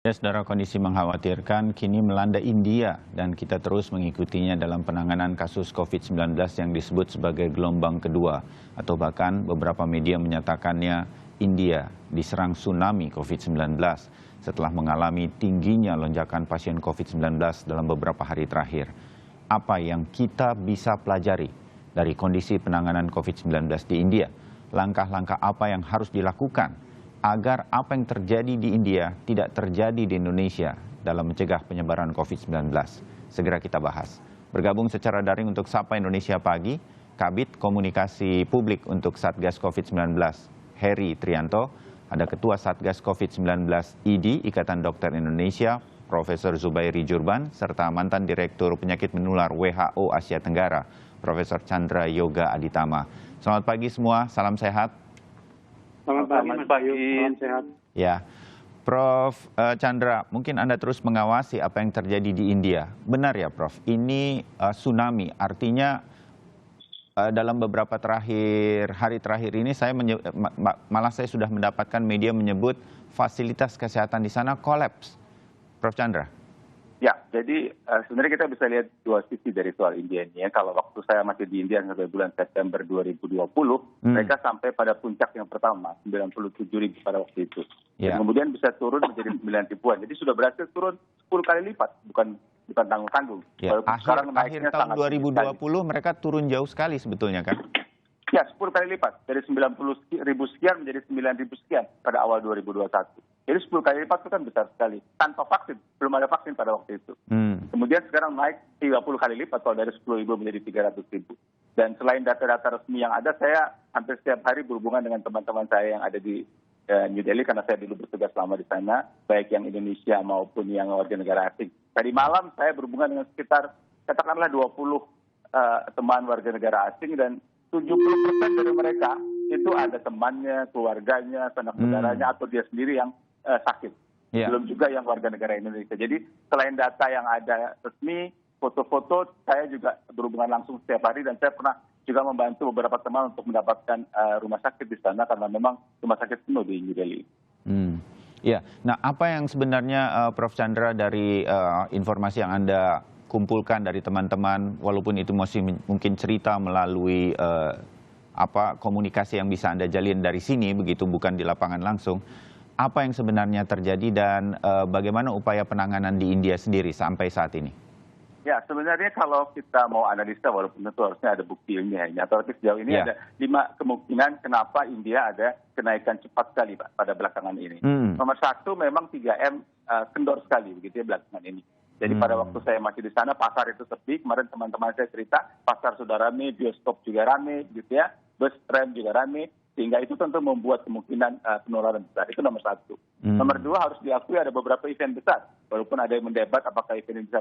Ya, saudara, kondisi mengkhawatirkan kini melanda India dan kita terus mengikutinya dalam penanganan kasus COVID-19 yang disebut sebagai gelombang kedua atau bahkan beberapa media menyatakannya India diserang tsunami COVID-19 setelah mengalami tingginya lonjakan pasien COVID-19 dalam beberapa hari terakhir. Apa yang kita bisa pelajari dari kondisi penanganan COVID-19 di India? Langkah-langkah apa yang harus dilakukan agar apa yang terjadi di India tidak terjadi di Indonesia dalam mencegah penyebaran COVID-19. Segera kita bahas. Bergabung secara daring untuk Sapa Indonesia Pagi, Kabid Komunikasi Publik untuk Satgas COVID-19, Heri Trianto, ada Ketua Satgas COVID-19 IDI, Ikatan Dokter Indonesia, Profesor Zubairi Jurban, serta mantan Direktur Penyakit Menular WHO Asia Tenggara, Profesor Chandra Yoga Aditama. Selamat pagi semua, salam sehat. Selamat pagi, salam sehat. Ya, Prof. Chandra, mungkin Anda terus mengawasi apa yang terjadi di India. Benar ya, Prof? Ini tsunami, artinya dalam beberapa hari terakhir ini malah saya sudah mendapatkan media menyebut fasilitas kesehatan di sana kolaps. Prof. Chandra. Ya, jadi sebenarnya kita bisa lihat dua sisi dari soal India ini ya. Kalau waktu saya masih di India sampai bulan September 2020, mereka sampai pada puncak yang pertama, 97.000 pada waktu itu. Dan kemudian bisa turun menjadi 9 ribuan. Jadi sudah berhasil turun 10 kali lipat, bukan tanggung-tanggung. Ya, akhir tahun 2020 mereka turun jauh sekali sebetulnya kan? Ya, 10 kali lipat. Dari 90.000 sekian menjadi 9.000 sekian pada awal 2021. Jadi 10 kali lipat itu kan besar sekali. Tanpa vaksin, belum ada vaksin pada waktu itu. Kemudian sekarang naik 30 kali lipat, kalau dari 10.000 menjadi 300.000. Dan selain data-data resmi yang ada, saya hampir setiap hari berhubungan dengan teman-teman saya yang ada di New Delhi, karena saya dulu bertugas lama di sana, baik yang Indonesia maupun yang warga negara asing. Tadi malam saya berhubungan dengan sekitar, katakanlah 20 teman warga negara asing, dan 70% dari mereka itu ada temannya, keluarganya, sanak saudaranya, atau dia sendiri yang sakit. Belum juga yang warga negara Indonesia. Jadi selain data yang ada resmi, foto-foto, saya juga berhubungan langsung setiap hari, dan saya pernah juga membantu beberapa teman untuk mendapatkan rumah sakit di sana, karena memang rumah sakit penuh di New Delhi. Ya, nah apa yang sebenarnya Prof. Chandra dari informasi yang Anda kumpulkan dari teman-teman, walaupun itu masih mungkin cerita melalui komunikasi yang bisa Anda jalin dari sini, begitu bukan di lapangan langsung, apa yang sebenarnya terjadi dan bagaimana upaya penanganan di India sendiri sampai saat ini? Ya, sebenarnya kalau kita mau analisa, walaupun tentu harusnya ada bukti ilmiahnya, tapi sejauh ini ada 5 kemungkinan kenapa India ada kenaikan cepat sekali Pak, pada belakangan ini. Nomor 1, memang 3M kendor sekali begitu ya belakangan ini. Jadi pada waktu saya masih di sana, pasar itu sepi. Kemarin teman-teman saya cerita, pasar sudah rame, bioskop juga rame, gitu ya, bus, tram juga rame. Sehingga itu tentu membuat kemungkinan penularan besar. Itu nomor 1. Nomor 2, harus diakui ada beberapa event besar. Walaupun ada yang mendebat apakah event ini bisa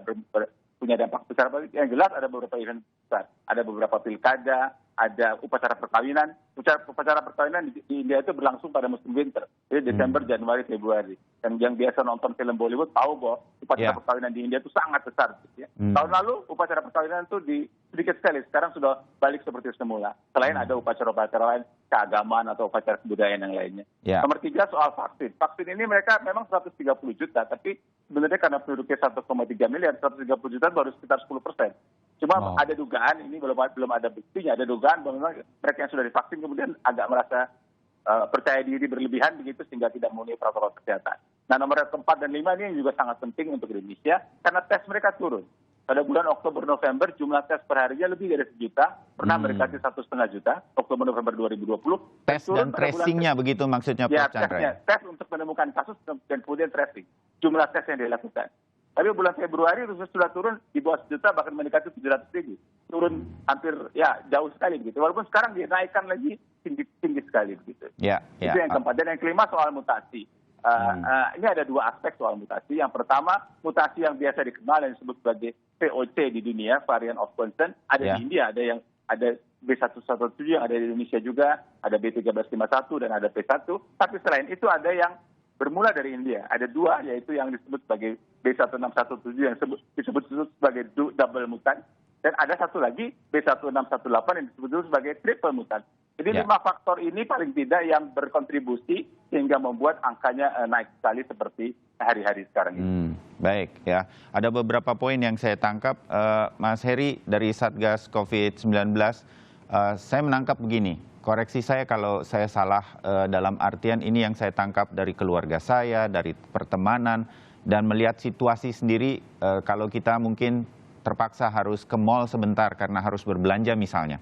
punya dampak besar. Yang jelas ada beberapa event besar. Ada beberapa pilkada, ada upacara perkawinan. Upacara perkawinan di India itu berlangsung pada musim winter. Jadi Desember, Januari, Februari. Dan yang biasa nonton film Bollywood tahu bahwa upacara perkawinan di India itu sangat besar. Gitu ya. Tahun lalu upacara perkawinan itu sedikit sekali. Sekarang sudah balik seperti semula. Selain ada upacara-upacara lain, keagamaan atau upacara kebudayaan yang lainnya. Nomor 3, soal vaksin. Vaksin ini mereka memang 130 juta, tapi sebenarnya karena penduduknya 1,3 miliar, 130 juta baru sekitar 10%. Cuma ada dugaan, ini belum ada buktinya, ada dugaan bahwa memang mereka yang sudah divaksin kemudian agak merasa percaya diri berlebihan begitu sehingga tidak memenuhi protokol kesehatan. Nah, nomor 4 dan 5 ini juga sangat penting untuk Indonesia karena tes mereka turun. Pada bulan Oktober-November jumlah tes per harinya lebih dari 1 juta, pernah mendekati 1,5 juta, Oktober-November 2020. Tes dan tracingnya begitu maksudnya Prof. Chandra? Tes untuk menemukan kasus dan kemudian tracing, jumlah tes yang dilakukan. Tapi bulan Februari sudah turun di bawah 1 juta, bahkan mendekati 700.000. Turun hampir jauh sekali begitu. Walaupun sekarang dinaikkan lagi tinggi sekali begitu. Itu yang keempat. Dan yang kelima soal mutasi. Ini ada 2 aspek soal mutasi. Yang pertama, mutasi yang biasa dikenal yang disebut sebagai VOC di dunia, variant of concern, ada di India, ada B117 yang ada di Indonesia juga, ada B1351 dan ada P1. Tapi selain itu ada yang bermula dari India. Ada 2, yaitu yang disebut sebagai B1617 yang disebut sebagai double mutant. Dan ada satu lagi B1618 yang disebut sebagai triple mutant. Jadi 5 faktor ini paling tidak yang berkontribusi sehingga membuat angkanya naik sekali seperti hari-hari sekarang ini. Baik ya, ada beberapa poin yang saya tangkap, Mas Heri dari Satgas COVID-19. Saya menangkap begini, koreksi saya kalau saya salah, dalam artian ini yang saya tangkap dari keluarga saya, dari pertemanan, dan melihat situasi sendiri, kalau kita mungkin terpaksa harus ke mall sebentar karena harus berbelanja misalnya.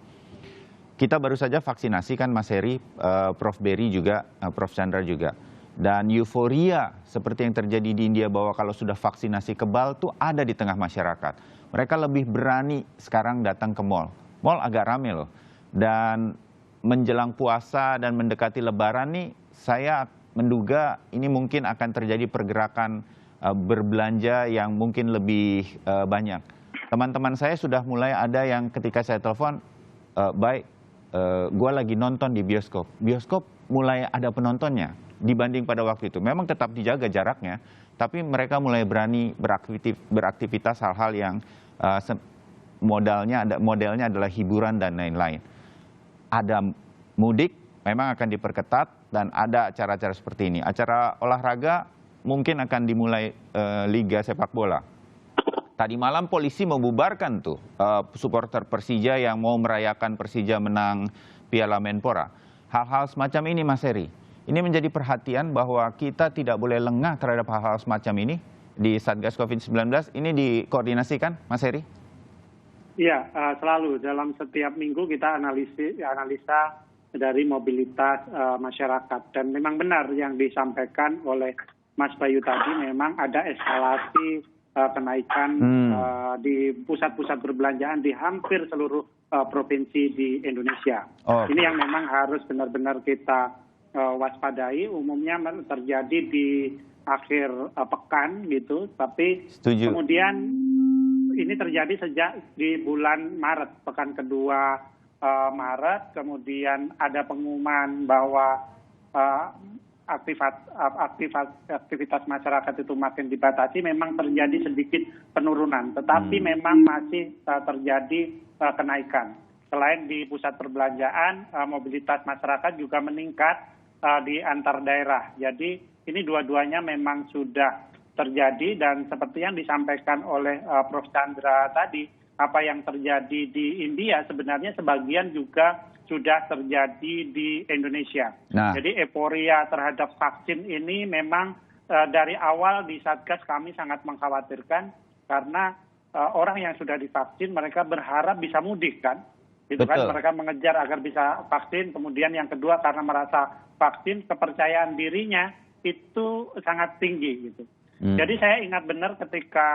Kita baru saja vaksinasi kan Mas Heri, Prof. Berry juga, Prof. Chandra juga. Dan euforia seperti yang terjadi di India bahwa kalau sudah vaksinasi kebal tuh ada di tengah masyarakat. Mereka lebih berani sekarang datang ke mall. Mall agak rame loh. Dan menjelang puasa dan mendekati lebaran nih, saya menduga ini mungkin akan terjadi pergerakan berbelanja yang mungkin lebih banyak. Teman-teman saya sudah mulai ada yang ketika saya telepon, gue lagi nonton di bioskop. Bioskop mulai ada penontonnya dibanding pada waktu itu. Memang tetap dijaga jaraknya, tapi mereka mulai berani beraktivitas hal-hal yang modelnya adalah hiburan dan lain-lain. Ada mudik, memang akan diperketat, dan ada acara-acara seperti ini. Acara olahraga mungkin akan dimulai Liga Sepak Bola. Tadi malam polisi membubarkan tuh supporter Persija yang mau merayakan Persija menang Piala Menpora. Hal-hal semacam ini Mas Heri, ini menjadi perhatian bahwa kita tidak boleh lengah terhadap hal-hal semacam ini di Satgas COVID-19. Ini dikoordinasikan Mas Heri? Iya, selalu dalam setiap minggu kita analisa dari mobilitas masyarakat. Dan memang benar yang disampaikan oleh Mas Bayu tadi, memang ada eskalasi kenaikan di pusat-pusat perbelanjaan di hampir seluruh provinsi di Indonesia. Ini yang memang harus benar-benar kita waspadai. Umumnya terjadi di akhir pekan gitu, tapi kemudian ini terjadi sejak di bulan Maret, pekan kedua Maret, kemudian ada pengumuman bahwa aktivitas masyarakat itu makin dibatasi, memang terjadi sedikit penurunan, tetapi memang masih terjadi kenaikan. Selain di pusat perbelanjaan, mobilitas masyarakat juga meningkat di antar daerah. Jadi ini dua-duanya memang sudah terjadi, dan seperti yang disampaikan oleh Prof. Chandra tadi, apa yang terjadi di India sebenarnya sebagian juga sudah terjadi di Indonesia. Jadi euforia terhadap vaksin ini memang dari awal di Satgas kami sangat mengkhawatirkan, karena orang yang sudah divaksin mereka berharap bisa mudik kan. Itu kan mereka mengejar agar bisa vaksin. Kemudian yang kedua, karena merasa vaksin, kepercayaan dirinya itu sangat tinggi gitu. Jadi saya ingat benar ketika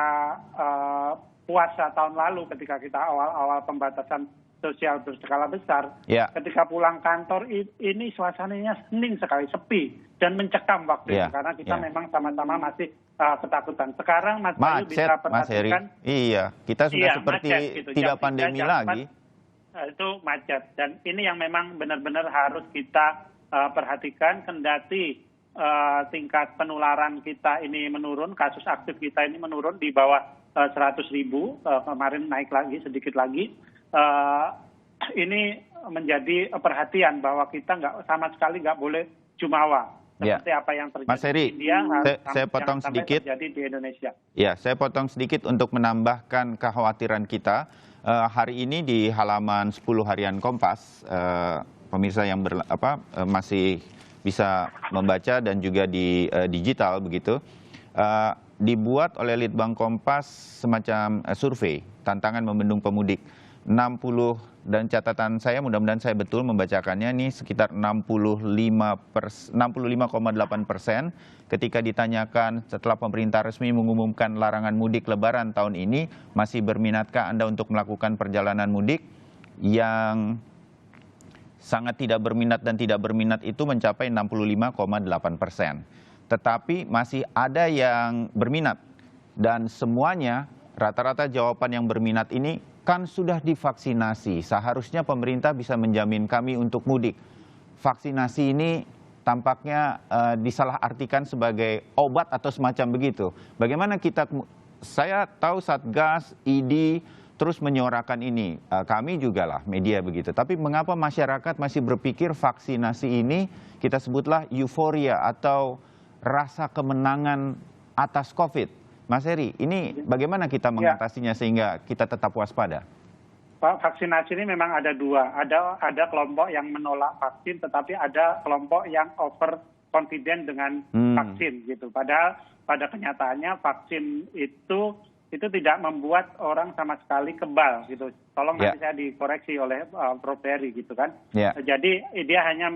puasa tahun lalu, ketika kita awal-awal pembatasan sosial berskala besar, ketika pulang kantor ini suasananya hening sekali, sepi dan mencekam waktu itu, karena kita memang sama-sama masih ketakutan. Sekarang Mas Bayu bisa perhatikan, kita sudah seperti macet, gitu. tidak pandemi lagi. Itu macet, dan ini yang memang benar-benar harus kita perhatikan. Kendati tingkat penularan kita ini menurun, kasus aktif kita ini menurun di bawah 100.000, kemarin naik lagi sedikit lagi. Ini menjadi perhatian bahwa kita sama sekali nggak boleh jumawa seperti apa yang terjadi Mas Heri, di India, saya potong sedikit. Terjadi di Indonesia. Ya, saya potong sedikit untuk menambahkan kekhawatiran kita. Hari ini di halaman 10 harian Kompas, pemirsa yang masih bisa membaca dan juga di digital begitu, dibuat oleh Litbang Kompas semacam survei tantangan membendung pemudik. 60, dan catatan saya, mudah-mudahan saya betul membacakannya, ini sekitar 65,8% ketika ditanyakan setelah pemerintah resmi mengumumkan larangan mudik lebaran tahun ini, masih berminatkah Anda untuk melakukan perjalanan mudik? Yang sangat tidak berminat dan tidak berminat itu mencapai 65,8%. Tetapi masih ada yang berminat, dan semuanya rata-rata jawaban yang berminat ini kan sudah divaksinasi. Seharusnya pemerintah bisa menjamin kami untuk mudik. Vaksinasi ini tampaknya disalahartikan sebagai obat atau semacam begitu. Bagaimana kita, saya tahu Satgas, ID, terus menyuarakan ini. Kami juga lah media begitu. Tapi mengapa masyarakat masih berpikir vaksinasi ini kita sebutlah euforia atau rasa kemenangan atas COVID? Mas Heri, ini bagaimana kita mengatasinya sehingga kita tetap waspada? Vaksinasi ini memang ada dua. Ada kelompok yang menolak vaksin, tetapi ada kelompok yang over confident dengan vaksin gitu. Padahal pada kenyataannya vaksin itu tidak membuat orang sama sekali kebal gitu. Tolong nanti saya dikoreksi oleh Prof. Heri gitu kan. Jadi dia hanya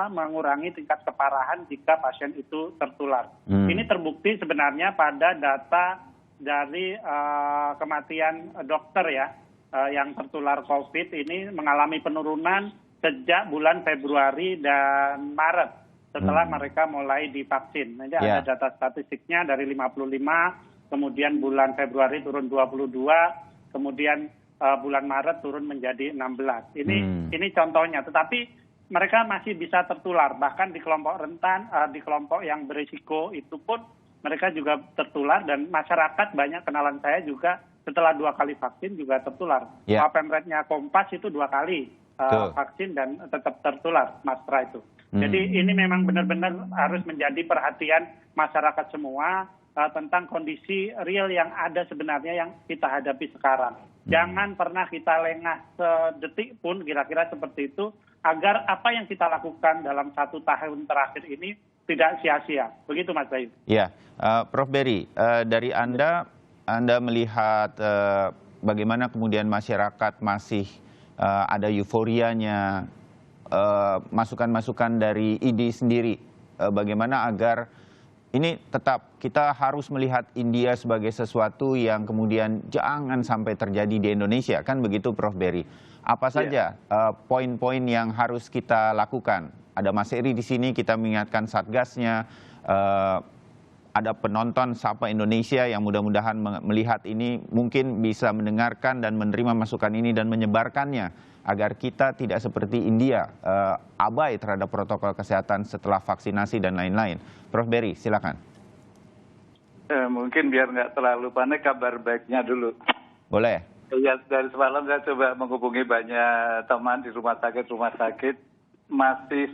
mengurangi tingkat keparahan jika pasien itu tertular. Ini terbukti sebenarnya pada data dari kematian dokter ya yang tertular COVID ini mengalami penurunan sejak bulan Februari dan Maret setelah mereka mulai divaksin. Nanti ada data statistiknya dari 55, kemudian bulan Februari turun 22, kemudian bulan Maret turun menjadi 16. Ini contohnya. Tetapi mereka masih bisa tertular. Bahkan di kelompok rentan, di kelompok yang berisiko itu pun mereka juga tertular dan masyarakat banyak kenalan saya juga setelah 2 kali vaksin juga tertular. Pemretnya Kompas itu 2 kali vaksin dan tetap tertular, Mas Pra itu. Jadi ini memang benar-benar harus menjadi perhatian masyarakat semua tentang kondisi real yang ada sebenarnya yang kita hadapi sekarang. Jangan pernah kita lengah sedetik pun kira-kira seperti itu agar apa yang kita lakukan dalam 1 tahun terakhir ini tidak sia-sia. Begitu Mas Bayu. Ya, Prof. Berry, dari Anda melihat bagaimana kemudian masyarakat masih ada euforianya, masukan-masukan dari ID sendiri, bagaimana agar ini tetap kita harus melihat India sebagai sesuatu yang kemudian jangan sampai terjadi di Indonesia, kan begitu Prof. Berry. Apa saja poin-poin yang harus kita lakukan? Ada Mas Heri di sini, kita mengingatkan Satgasnya, ada penonton Sapa Indonesia yang mudah-mudahan melihat ini mungkin bisa mendengarkan dan menerima masukan ini dan menyebarkannya agar kita tidak seperti India, abai terhadap protokol kesehatan setelah vaksinasi dan lain-lain. Prof. Berry, silakan. Mungkin biar nggak terlalu panik, kabar baiknya dulu. Boleh. Ya, dari semalam saya coba menghubungi banyak teman di rumah sakit, masih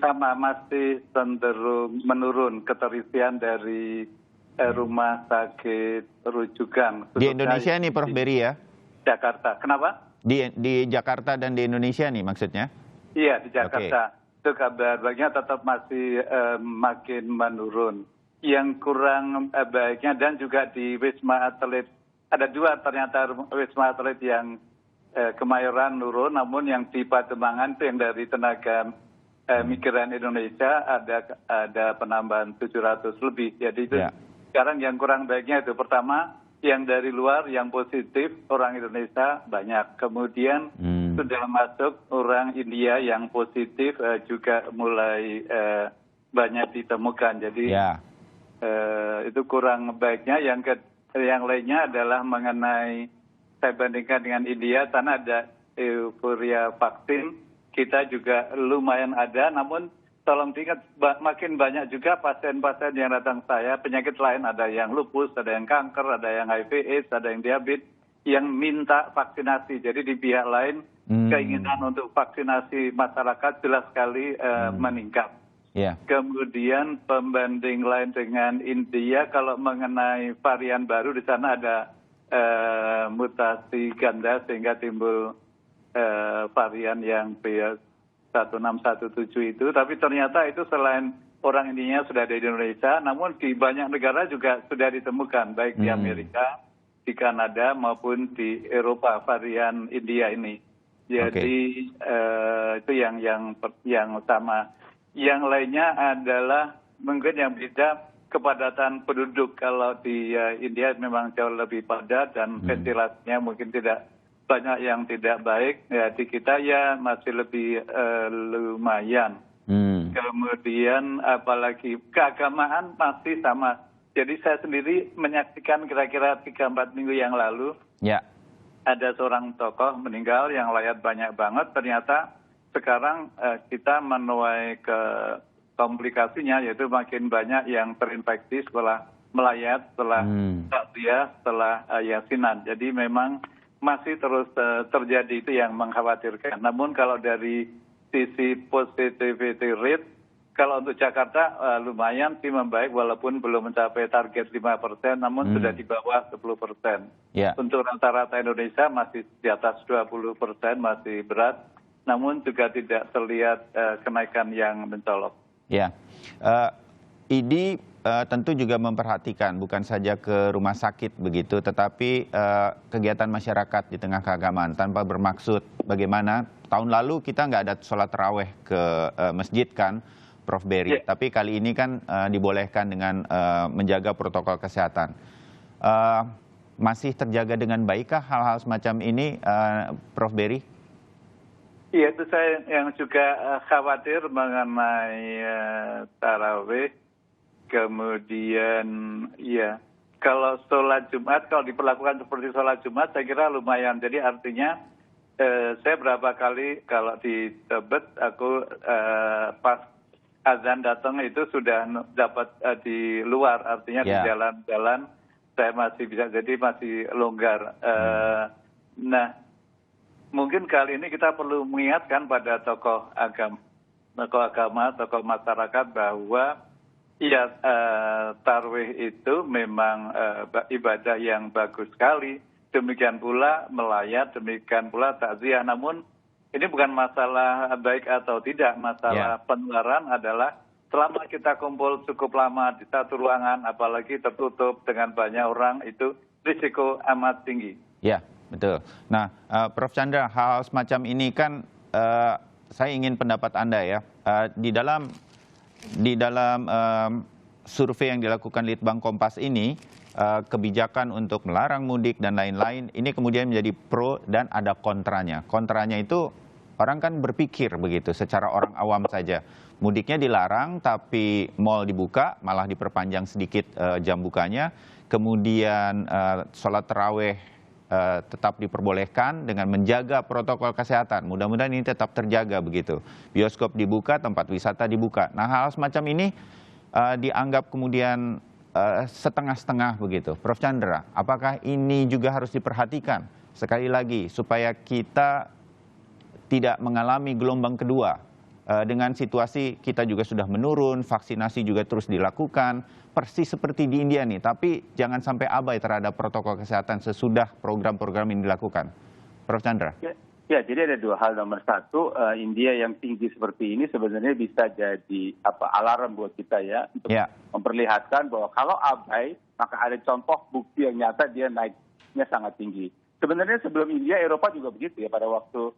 cenderung menurun keterisian dari rumah sakit rujukan. Di Indonesia nih Prof. Berry ya? Jakarta. Kenapa? Di Jakarta dan di Indonesia nih maksudnya? Iya, di Jakarta. Itu kabar baiknya tetap masih makin menurun. Yang kurang baiknya dan juga di Wisma Atlet, ada 2 ternyata Wisma Atlet yang Kemayoran nurun, namun yang di Pademangan itu yang dari tenaga migran Indonesia ada penambahan 700 lebih. Jadi itu sekarang yang kurang baiknya itu pertama, yang dari luar yang positif orang Indonesia banyak. Kemudian sudah masuk orang India yang positif juga mulai banyak ditemukan. Jadi itu kurang baiknya. Yang lainnya adalah mengenai, saya bandingkan dengan India, karena ada euforia vaksin, kita juga lumayan ada, namun tolong diingat, makin banyak juga pasien-pasien yang datang saya, penyakit lain, ada yang lupus, ada yang kanker, ada yang HIV/AIDS, ada yang diabetes, yang minta vaksinasi. Jadi di pihak lain, keinginan untuk vaksinasi masyarakat jelas sekali meningkat. Kemudian pembanding lain dengan India, kalau mengenai varian baru, di sana ada mutasi ganda sehingga timbul varian yang B1617 itu, tapi ternyata itu selain orang India sudah ada di Indonesia, namun di banyak negara juga sudah ditemukan, baik di Amerika, di Kanada maupun di Eropa, varian India ini. Jadi itu yang utama. Yang lainnya adalah mungkin yang beda kepadatan penduduk. Kalau di India memang jauh lebih padat dan ventilasinya mungkin tidak banyak yang tidak baik, ya di kita ya masih lebih lumayan. Kemudian apalagi keagamaan masih sama. Jadi saya sendiri menyaksikan kira-kira 3-4 minggu yang lalu, ada seorang tokoh meninggal yang layak banyak banget. Ternyata sekarang kita menuai ke komplikasinya, yaitu makin banyak yang terinfeksi setelah melayat, setelah takziah, setelah yasinan. Jadi memang masih terus terjadi, itu yang mengkhawatirkan. Namun kalau dari sisi positivity rate, kalau untuk Jakarta lumayan sih membaik walaupun belum mencapai target 5%, namun sudah di bawah 10%. Yeah. Untuk rata-rata Indonesia masih di atas 20%, masih berat, namun juga tidak terlihat kenaikan yang mencolok. Ya, ID tentu juga memperhatikan bukan saja ke rumah sakit begitu, tetapi kegiatan masyarakat di tengah keagamaan tanpa bermaksud bagaimana tahun lalu kita nggak ada sholat taraweh ke masjid kan, Prof. Berry, tapi kali ini kan dibolehkan dengan menjaga protokol kesehatan. Masih terjaga dengan baikkah hal-hal semacam ini, Prof. Berry? Iya, itu saya yang juga khawatir mengenai tarawih. Kemudian, ya, kalau sholat Jumat, kalau diperlakukan seperti sholat Jumat, saya kira lumayan. Jadi artinya, saya berapa kali kalau di Tebet, aku pas azan datang itu sudah dapat di luar, artinya di jalan-jalan saya masih bisa, jadi masih longgar. Nah, mungkin kali ini kita perlu mengingatkan pada tokoh agama, tokoh masyarakat bahwa ya tarwih itu memang ibadah yang bagus sekali. Demikian pula melayat, demikian pula takziah. Namun ini bukan masalah baik atau tidak, masalah penularan adalah selama kita kumpul cukup lama di satu ruangan, apalagi tertutup dengan banyak orang, itu risiko amat tinggi. Ya, betul. Nah, Prof. Chandra, hal semacam ini kan saya ingin pendapat Anda ya. Di dalam survei yang dilakukan Litbang Kompas ini, kebijakan untuk melarang mudik dan lain-lain, ini kemudian menjadi pro dan ada kontranya. Kontranya itu orang kan berpikir begitu, secara orang awam saja. Mudiknya dilarang, tapi mal dibuka, malah diperpanjang sedikit jam bukanya. Kemudian sholat taraweh tetap diperbolehkan dengan menjaga protokol kesehatan. Mudah-mudahan ini tetap terjaga begitu. Bioskop dibuka, tempat wisata dibuka. Nah, hal semacam ini dianggap kemudian setengah-setengah begitu. Prof. Chandra, apakah ini juga harus diperhatikan? Sekali lagi, supaya kita tidak mengalami gelombang kedua. Dengan situasi kita juga sudah menurun, vaksinasi juga terus dilakukan, persis seperti di India nih. Tapi jangan sampai abai terhadap protokol kesehatan sesudah program-program ini dilakukan. Prof. Chandra. Ya, jadi ada dua hal. Nomor satu, India yang tinggi seperti ini sebenarnya bisa jadi alarm buat kita ya, untuk memperlihatkan bahwa kalau abai, maka ada contoh bukti yang nyata dia naiknya sangat tinggi. Sebenarnya sebelum India, Eropa juga begitu ya, pada waktu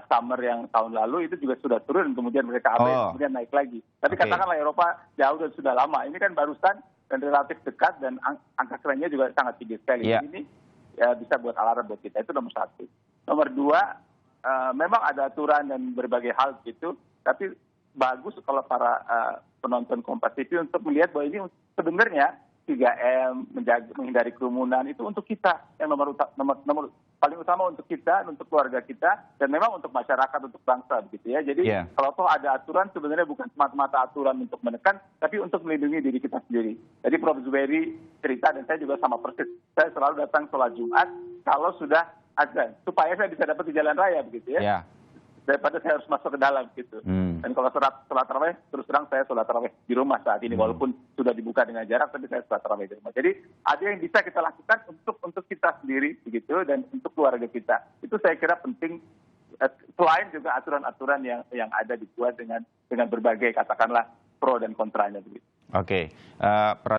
summer yang tahun lalu itu juga sudah turun, kemudian mereka abai, kemudian naik lagi. Tapi katakanlah Eropa jauh dan sudah lama, ini kan barusan dan relatif dekat dan angka kerennya juga sangat tinggi sekali. Jadi ini ya, bisa buat alarm buat kita, itu nomor satu. Nomor dua, memang ada aturan dan berbagai hal gitu, tapi bagus kalau para penonton Kompas TV untuk melihat bahwa ini sebenarnya 3M, menghindari kerumunan, itu untuk kita, yang nomor paling utama untuk kita, untuk keluarga kita, dan memang untuk masyarakat, untuk bangsa begitu ya. Jadi kalau toh ada aturan, sebenarnya bukan semata-mata aturan untuk menekan, tapi untuk melindungi diri kita sendiri. Jadi Prof. Zubairi cerita, dan saya juga sama persis, saya selalu datang sholat Jumat kalau sudah azan, supaya saya bisa dapat di jalan raya begitu ya. Daripada saya harus masuk ke dalam gitu. Dan kalau sholat tarawih, terus terang saya sholat tarawih di rumah saat ini, walaupun sudah dibuka dengan jarak, tapi saya sholat tarawih di rumah. Jadi ada yang bisa kita lakukan untuk kita sendiri begitu, dan untuk keluarga kita. Itu saya kira penting, selain juga aturan-aturan yang ada dibuat dengan berbagai katakanlah pro dan kontranya begitu. Oke.